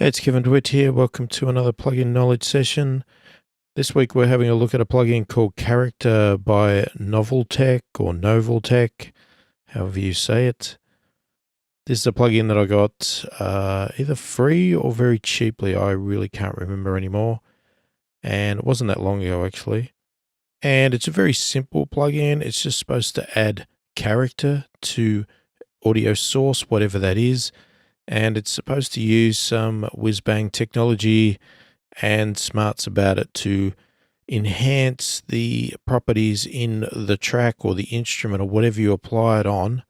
Hey, it's Kevin DeWitt here. Welcome to another plugin knowledge session. This week we're having a look at a plugin called Character by Noveltech or Noveltech, however you say it. This is a plugin that I got either free or very cheaply. I really can't remember anymore. And it wasn't that long ago, actually. And it's a very simple plugin. It's just supposed to add character to audio source, whatever that is. And it's supposed to use some whiz-bang technology and smarts about it to enhance the properties in the track or the instrument or whatever you apply it on.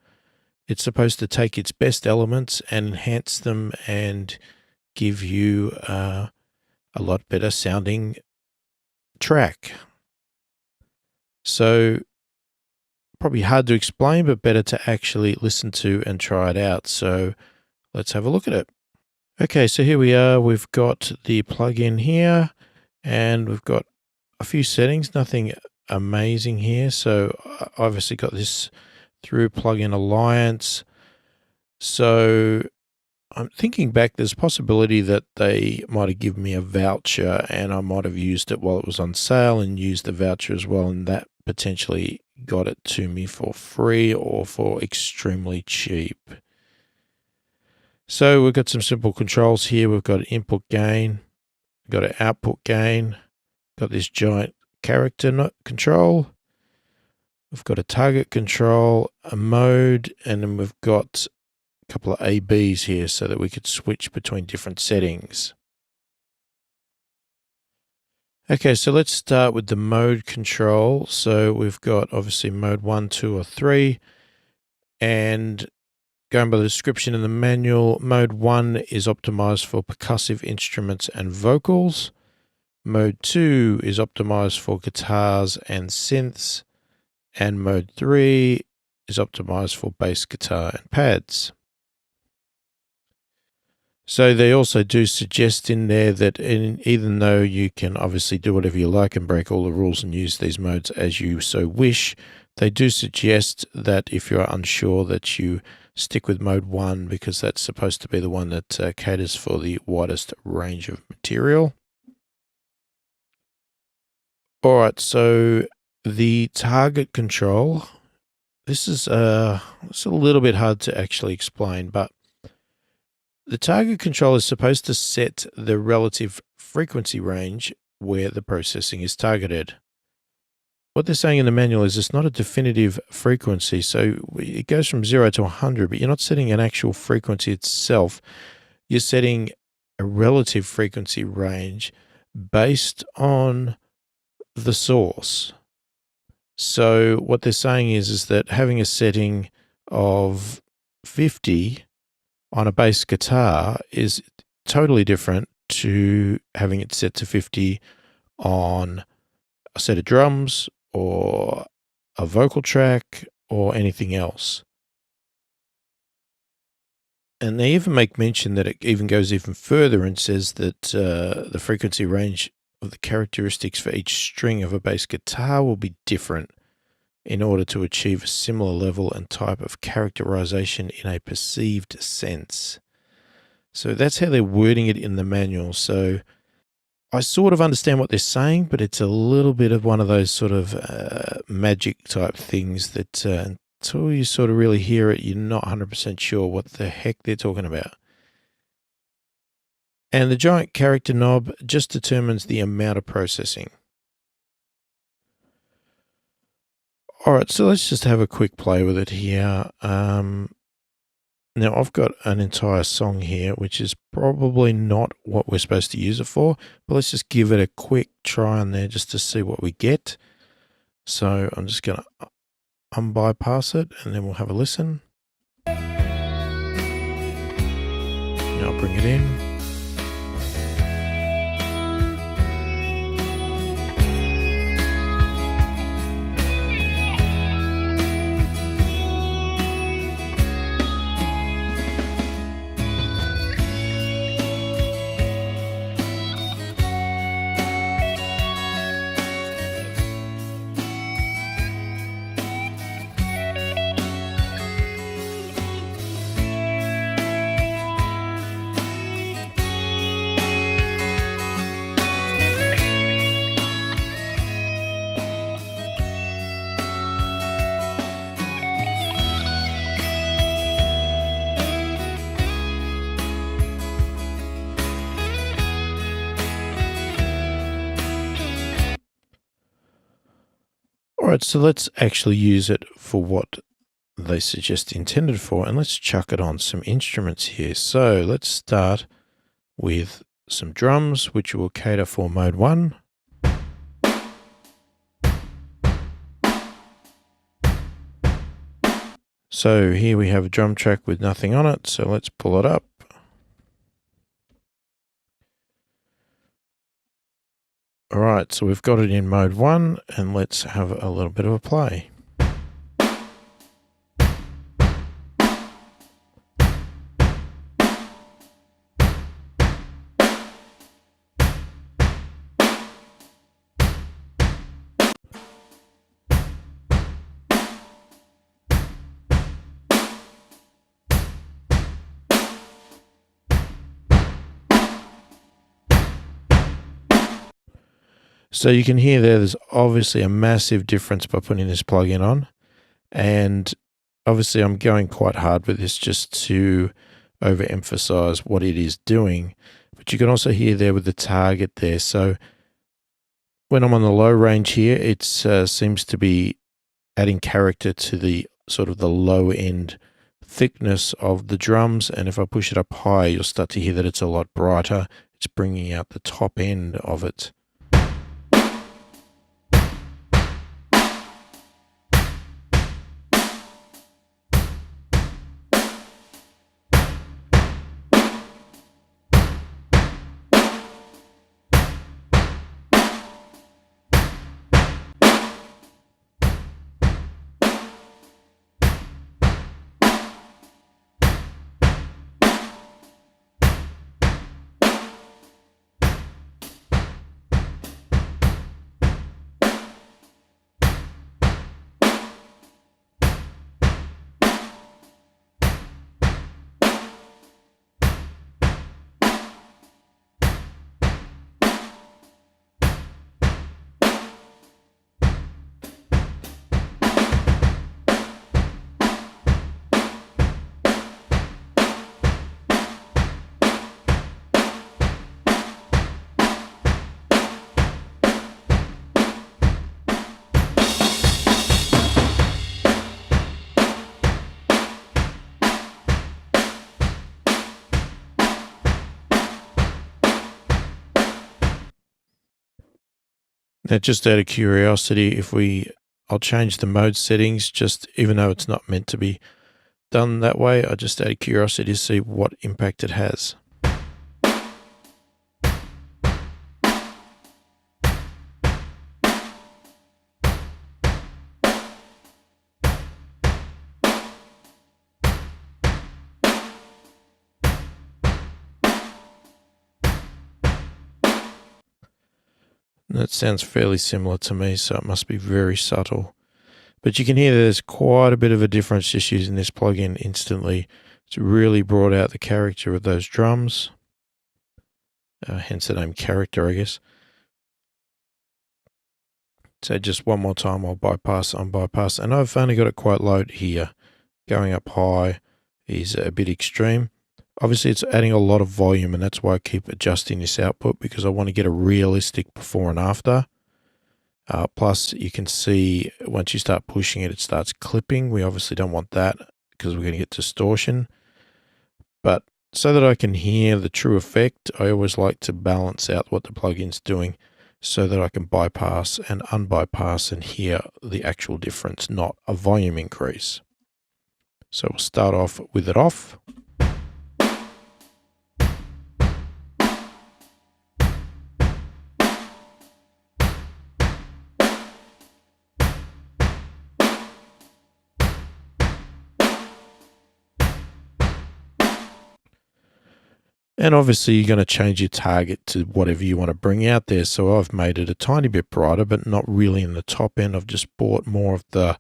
It's supposed to take its best elements and enhance them and give you a lot better sounding track. So probably hard to explain, but better to actually listen to and try it out. So let's have a look at it. Okay, so here we are. We've got the plugin here and we've got a few settings, nothing amazing here. So I obviously got this through Plugin Alliance. So I'm thinking back, there's a possibility that they might have given me a voucher and I might have used it while it was on sale and used the voucher as well. And that potentially got it to me for free or for extremely cheap. So we've got some simple controls here. We've got an input gain, we've got an output gain, got this giant character control, we've got a target control, a mode, and then we've got a couple of ABs here so that we could switch between different settings. Okay, so let's start with the mode control. So we've got obviously mode 1, 2, or 3, and going by the description in the manual, mode 1 is optimized for percussive instruments and vocals. Mode 2 is optimized for guitars and synths. And mode 3 is optimized for bass guitar and pads. So they also do suggest in there that even though you can obviously do whatever you like and break all the rules and use these modes as you so wish, they do suggest that if you're unsure that you stick with mode 1 because that's supposed to be the one that caters for the widest range of material. All right, so the target control, this is it's a little bit hard to actually explain, but the target control is supposed to set the relative frequency range where the processing is targeted. What they're saying in the manual is it's not a definitive frequency. So it goes from 0 to 100, but you're not setting an actual frequency itself. You're setting a relative frequency range based on the source. So what they're saying is that having a setting of 50 on a bass guitar is totally different to having it set to 50 on a set of drums or a vocal track or anything else. And they even make mention that it even goes even further and says that the frequency range of the characteristics for each string of a bass guitar will be different in order to achieve a similar level and type of characterization in a perceived sense. So that's how they're wording it in the manual. So I sort of understand what they're saying, but it's a little bit of one of those sort of magic type things that until you sort of really hear it, you're not 100% sure what the heck they're talking about. And the giant character knob just determines the amount of processing. All right, so let's just have a quick play with it here. Now, I've got an entire song here, which is probably not what we're supposed to use it for, but let's just give it a quick try on there just to see what we get. So I'm just going to unbypass it, and then we'll have a listen. Now I'll bring it in. Alright, so let's actually use it for what they suggest intended for, and let's chuck it on some instruments here. So let's start with some drums, which will cater for mode 1. So here we have a drum track with nothing on it, so let's pull it up. Alright, so we've got it in mode 1, and let's have a little bit of a play. So you can hear there's obviously a massive difference by putting this plugin on, and obviously I'm going quite hard with this just to overemphasize what it is doing, but you can also hear there with the target there. So when I'm on the low range here, it seems to be adding character to the sort of the low end thickness of the drums, and if I push it up high, you'll start to hear that it's a lot brighter. It's bringing out the top end of it. Now, just out of curiosity, I'll change the mode settings, just even though it's not meant to be done that way, I just out of curiosity to see what impact it has. That sounds fairly similar to me, so it must be very subtle. But you can hear there's quite a bit of a difference just using this plugin instantly. It's really brought out the character of those drums. Hence the name Character, I guess. So just one more time, I'll bypass, unbypass. And I've only got it quite low here. Going up high is a bit extreme. Obviously, it's adding a lot of volume, and that's why I keep adjusting this output, because I want to get a realistic before and after. Plus, you can see once you start pushing it, it starts clipping. We obviously don't want that because we're going to get distortion. But so that I can hear the true effect, I always like to balance out what the plugin's doing so that I can bypass and unbypass and hear the actual difference, not a volume increase. So we'll start off with it off. And obviously you're going to change your target to whatever you want to bring out there. So I've made it a tiny bit brighter, but not really in the top end. I've just brought more of the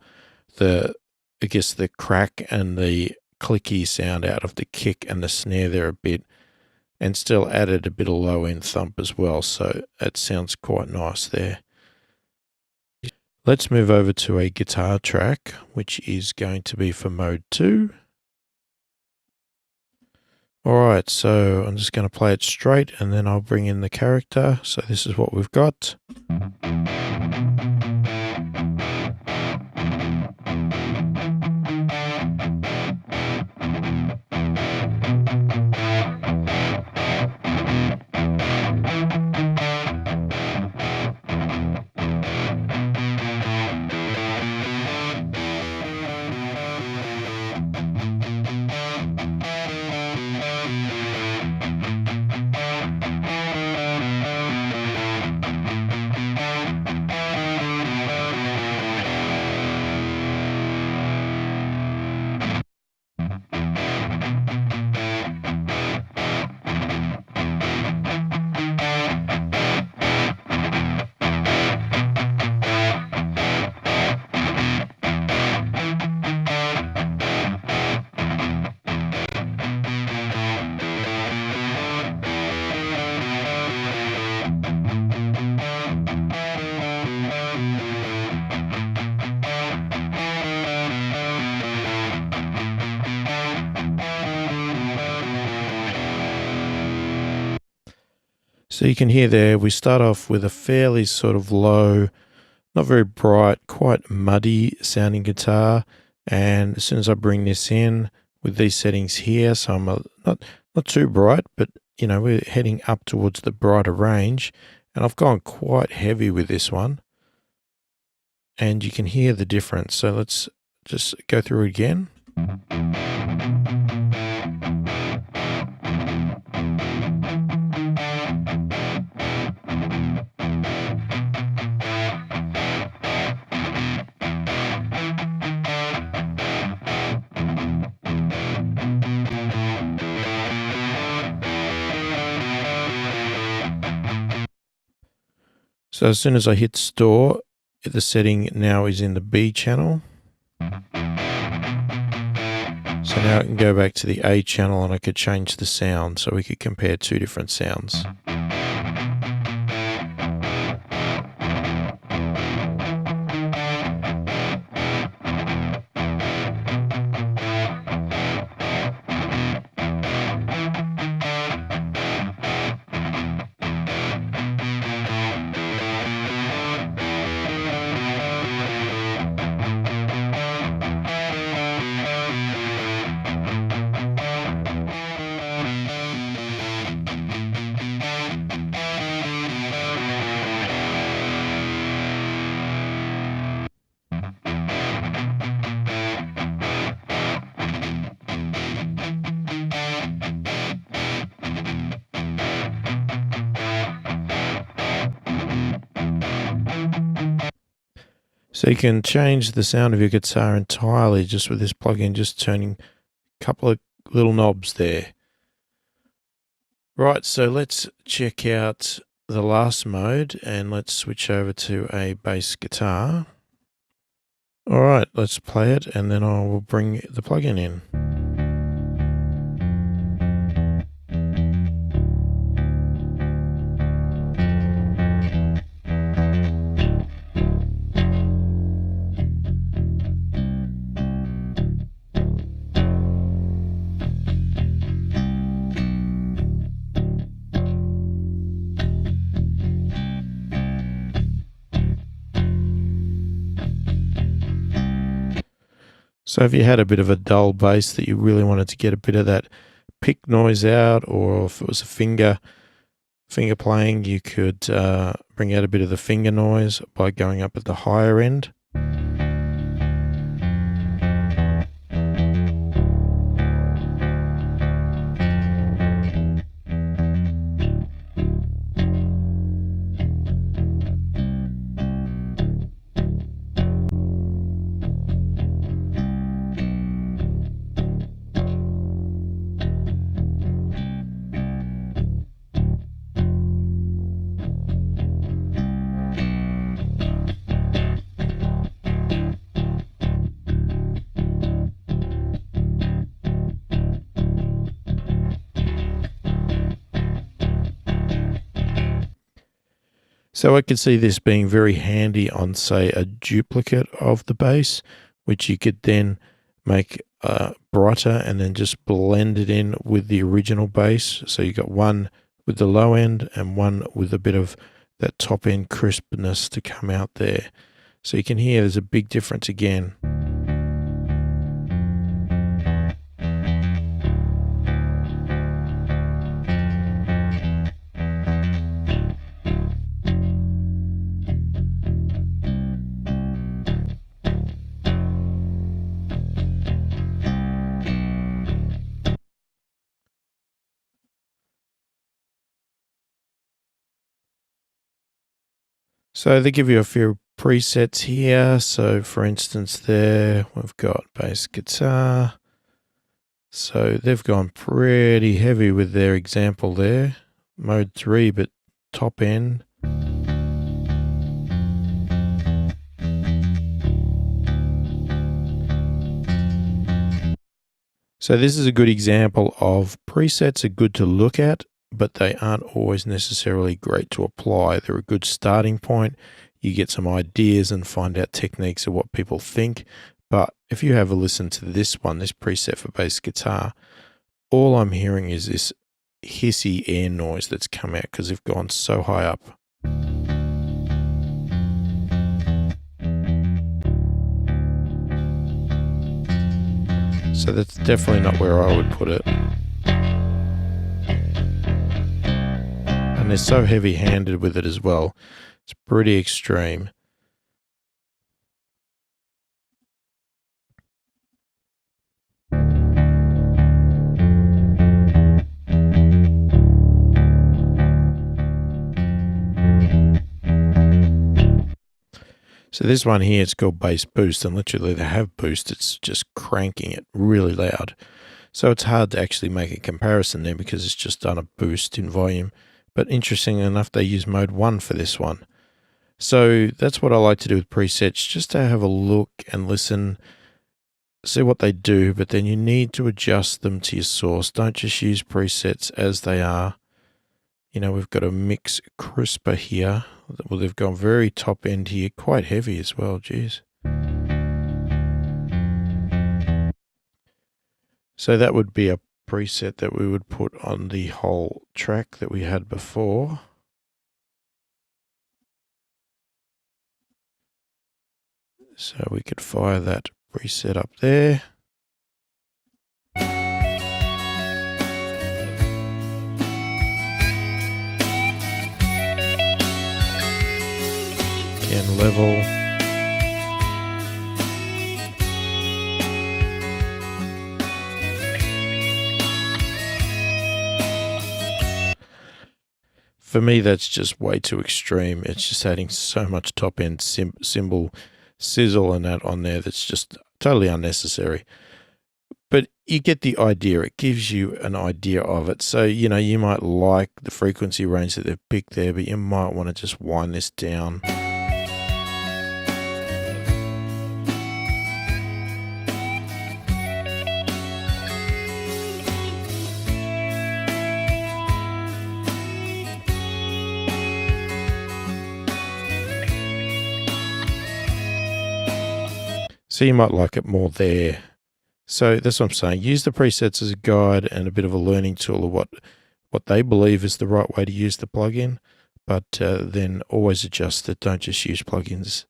I guess the crack and the clicky sound out of the kick and the snare there a bit, and still added a bit of low end thump as well. So it sounds quite nice there. Let's move over to a guitar track, which is going to be for mode 2. Alright, so I'm just going to play it straight and then I'll bring in the character. So this is what we've got. So you can hear there, we start off with a fairly sort of low, not very bright, quite muddy sounding guitar. And as soon as I bring this in with these settings here, so I'm not too bright, but you know, we're heading up towards the brighter range. And I've gone quite heavy with this one. And you can hear the difference. So let's just go through it again. So as soon as I hit store, the setting now is in the B channel. So now I can go back to the A channel and I could change the sound so we could compare two different sounds. So you can change the sound of your guitar entirely just with this plugin, just turning a couple of little knobs there. Right, so let's check out the last mode and let's switch over to a bass guitar. All right, let's play it and then I will bring the plugin in. So if you had a bit of a dull bass that you really wanted to get a bit of that pick noise out, or if it was a finger playing, you could bring out a bit of the finger noise by going up at the higher end. So I could see this being very handy on, say, a duplicate of the bass, which you could then make brighter and then just blend it in with the original bass. So you got one with the low end and one with a bit of that top end crispness to come out there. So you can hear there's a big difference again. So they give you a few presets here. So for instance, there we've got bass guitar. So they've gone pretty heavy with their example there. Mode 3, but top end. So this is a good example of presets are good to look at, but they aren't always necessarily great to apply. They're a good starting point. You get some ideas and find out techniques of what people think. But if you have a listen to this one, this preset for bass guitar, all I'm hearing is this hissy air noise that's come out because they've gone so high up. So that's definitely not where I would put it. And they're so heavy-handed with it as well. It's pretty extreme. So this one here, it's called bass boost, and literally they have boost. It's just cranking it really loud. So it's hard to actually make a comparison there because it's just done a boost in volume. But interestingly enough, they use mode 1 for this one. So that's what I like to do with presets, just to have a look and listen, see what they do, but then you need to adjust them to your source. Don't just use presets as they are. You know, we've got a mix crisper here. Well, they've gone very top end here, quite heavy as well, geez. So that would be a preset that we would put on the whole track that we had before. So we could fire that preset up there. Again, level. For me, that's just way too extreme. It's just adding so much top end cymbal sizzle and that on there that's just totally unnecessary. But you get the idea. It gives you an idea of it. So, you know, you might like the frequency range that they've picked there, but you might want to just wind this down. So you might like it more there. So that's what I'm saying. Use the presets as a guide and a bit of a learning tool of what they believe is the right way to use the plugin, but then always adjust it. Don't just use plugins.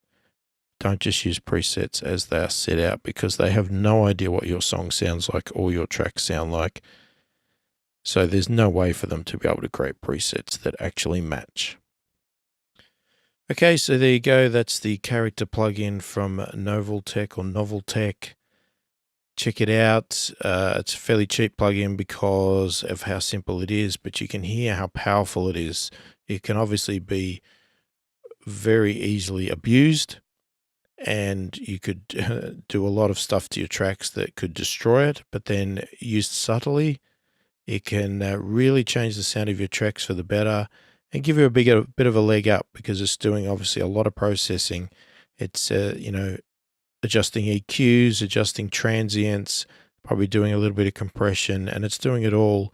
Don't just use presets as they are set out, because they have no idea what your song sounds like or your tracks sound like. So there's no way for them to be able to create presets that actually match. Okay, so there you go. That's the character plugin from Noveltech. Check it out. It's a fairly cheap plugin because of how simple it is, but you can hear how powerful it is. It can obviously be very easily abused, and you could do a lot of stuff to your tracks that could destroy it, but then used subtly, it can really change the sound of your tracks for the better and give you a bit of a leg up, because it's doing obviously a lot of processing. It's, you know, adjusting EQs, adjusting transients, probably doing a little bit of compression, and it's doing it all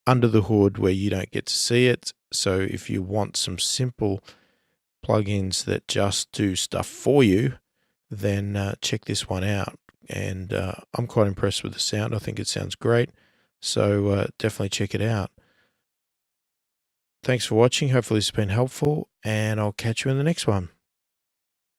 under the hood where you don't get to see it. So if you want some simple plugins that just do stuff for you, then check this one out. And I'm quite impressed with the sound. I think it sounds great. So definitely check it out. Thanks for watching. Hopefully it's been helpful, and I'll catch you in the next one.